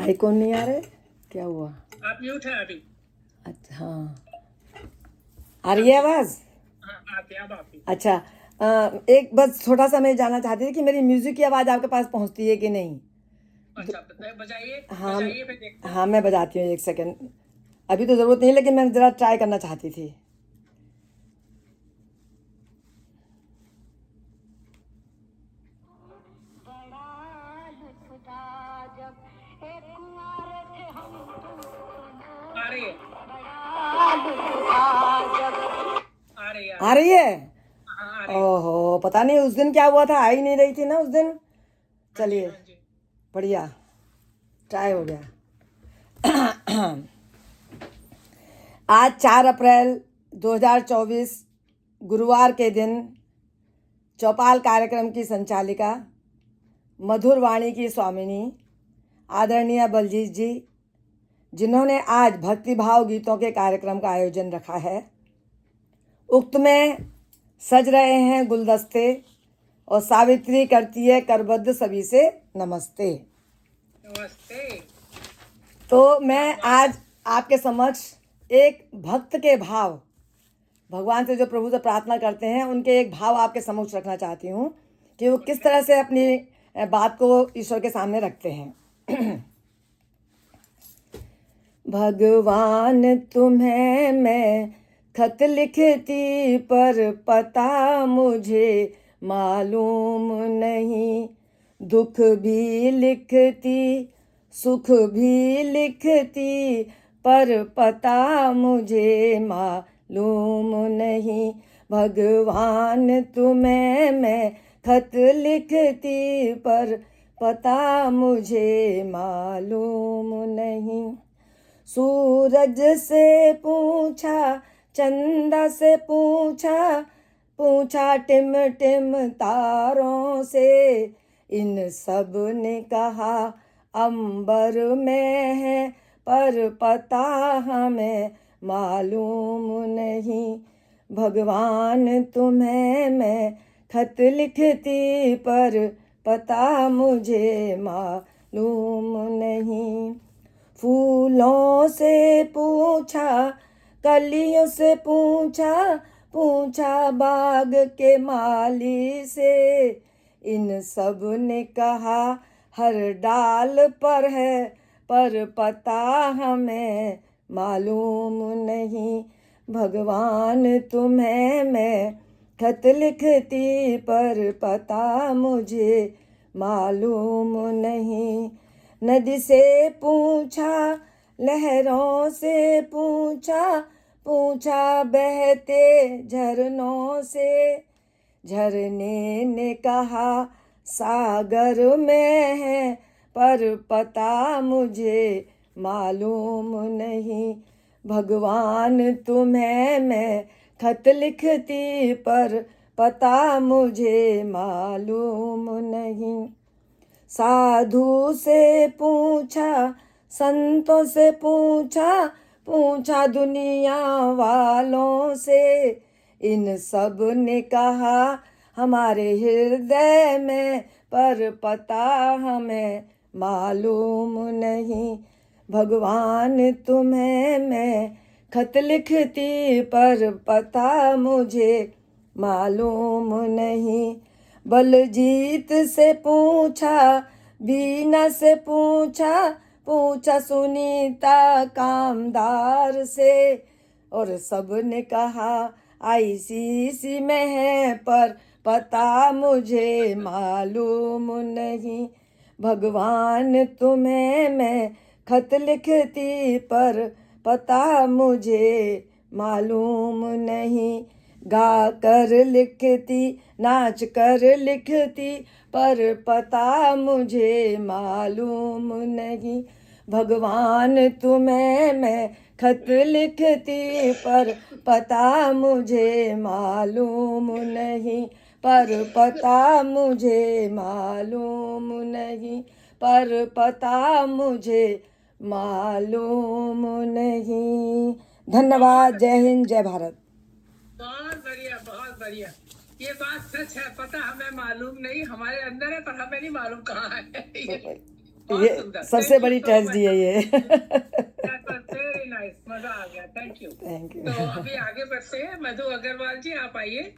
Icon नहीं आ रहे, क्या हुआ? आप म्यूट है अभी। अच्छा हाँ, आ रही है आवाज? हाँ आती अब आती। अच्छा, एक बस छोटा सा मैं जानना चाहती थी कि मेरी म्यूजिक की आवाज आपके पास पहुंचती है कि नहीं? अच्छा बजाइए हाँ बजाइए फिर देखते हैं। हाँ, मैं बजाती हूँ, एक सेकंड। अभी तो ज़रूरत नहीं, लेकिन मैं ज़रा ट्राई करना चाहती थी। आ रही है आ रही है? हाँ आ रही है। ओहो, पता नहीं उस दिन क्या हुआ था, आ ही नहीं रही थी ना उस दिन। हाँ जी चलिए, हाँ जी। बढ़िया, ट्राई हो गया। आज 4 अप्रैल 2024 गुरुवार के दिन चौपाल कार्यक्रम की संचालिका, मधुर वाणी की स्वामिनी आदरणीय बलजीत जी, जिन्होंने आज भक्तिभाव गीतों के कार्यक्रम का आयोजन रखा है, उक्त में सज रहे हैं गुलदस्ते और सावित्री करती है करबद्ध सभी से नमस्ते। नमस्ते। तो मैं आज आपके समक्ष एक भक्त के भाव, भगवान से जो प्रभु से प्रार्थना करते हैं, उनके एक भाव आपके समक्ष रखना चाहती हूँ कि वो किस तरह से अपनी बात को ईश्वर के सामने रखते हैं। भगवान तुम्हें मैं खत लिखती, पर पता मुझे मालूम नहीं। दुख भी लिखती, सुख भी लिखती, पर पता मुझे मालूम नहीं। भगवान तुम्हें मैं खत लिखती, पर पता मुझे मालूम नहीं। सूरज से पूछा, चंदा से पूछा, पूछा टिम टिम तारों से, इन सब ने कहा अंबर में है, पर पता हमें मालूम नहीं। भगवान तुम्हें मैं खत लिखती, पर पता मुझे मालूम नहीं। फूलों से पूछा, कलियों से पूछा, पूछा बाग के माली से, इन सब ने कहा हर डाल पर है, पर पता हमें मालूम नहीं। भगवान तुम्हें मैं खत लिखती, पर पता मुझे मालूम नहीं। नदी से पूछा, लहरों से पूछा, पूछा बहते झरनों से, झरने ने कहा सागर में है, पर पता मुझे मालूम नहीं। भगवान तुम्हें मैं खत लिखती, पर पता मुझे मालूम नहीं। साधु से पूछा, संतों से पूछा, पूछा दुनिया वालों से, इन सब ने कहा हमारे हृदय में, पर पता हमें मालूम नहीं। भगवान तुम्हें मैं खत लिखती, पर पता मुझे मालूम नहीं। बलजीत से पूछा, बीना से पूछा, पूछा सुनीता कामदार से, और सब ने कहा आईसीसी में है, पर पता मुझे मालूम नहीं। भगवान तुम्हें मैं खत लिखती, पर पता मुझे मालूम नहीं। गा कर लिखती, नाच कर लिखती, पर पता मुझे मालूम नहीं। भगवान तुम्हें मैं खत लिखती, पर पता मुझे मालूम नहीं। पर पता मुझे मालूम नहीं, पर पता मुझे मालूम नहीं। धन्यवाद। जय हिंद, जय भारत। बहुत बढ़िया बहुत बढ़िया। ये बात सच है, पता हमें मालूम नहीं, हमारे अंदर है पर हमें नहीं मालूम कहाँ है। बहुत ये सुंदर। सबसे बड़ी ट्रेजेडी है ये। वेरी नाइस, मजा आ गया। Thank you. Thank you. तो अभी आगे बढ़ते हैं। मधु अग्रवाल जी, आप आइए।